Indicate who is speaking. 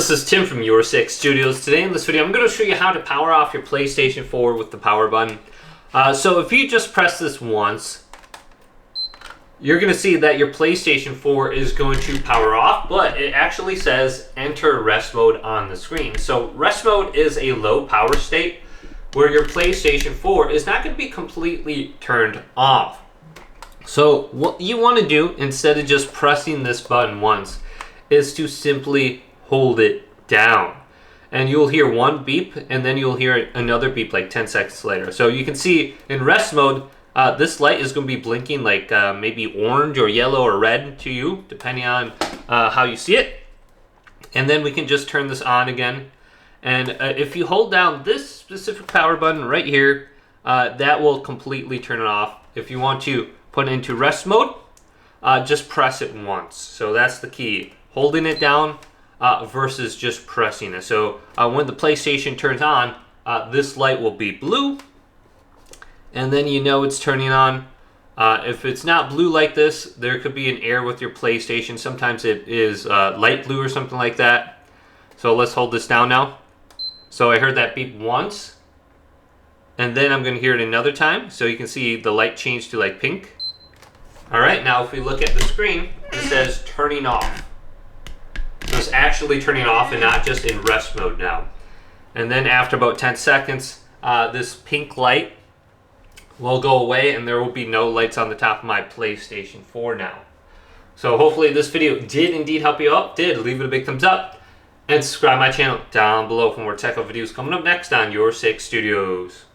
Speaker 1: this is Tim from Your 6 Studios. Today in this video, I'm going to show you how to power off your PlayStation 4 with the power button. So if you just press this once, you're going to see that your PlayStation 4 is going to power off, but it actually says enter rest mode on the screen. So rest mode is a low power state where your PlayStation 4 is not going to be completely turned off. So what you want to do, instead of just pressing this button once, is to simply hold it down. And you'll hear one beep, and then you'll hear another beep like 10 seconds later. So you can see in rest mode, this light is going to be blinking like maybe orange or yellow or red to you, depending on how you see it. And then we can just turn this on again. And if you hold down this specific power button right here, that will completely turn it off. If you want to put it into rest mode, just press it once. So that's the key, holding it down versus just pressing it. So when the PlayStation turns on, this light will be blue, and then you know it's turning on. If it's not blue like this, there could be an error with your PlayStation. Sometimes it is light blue or something like that. So let's hold this down now. So I heard that beep once, and then I'm going to hear it another time. So you can see the light change to like pink. All right, now if we look at the screen, it says turning off. So it's actually turning off and not just in rest mode now. And then after about 10 seconds, this pink light will go away and there will be no lights on the top of my PlayStation 4 now. So hopefully this video did indeed help you out. Did, leave it a big thumbs up and subscribe to my channel down below for more tech videos coming up next on Your 6 Studios.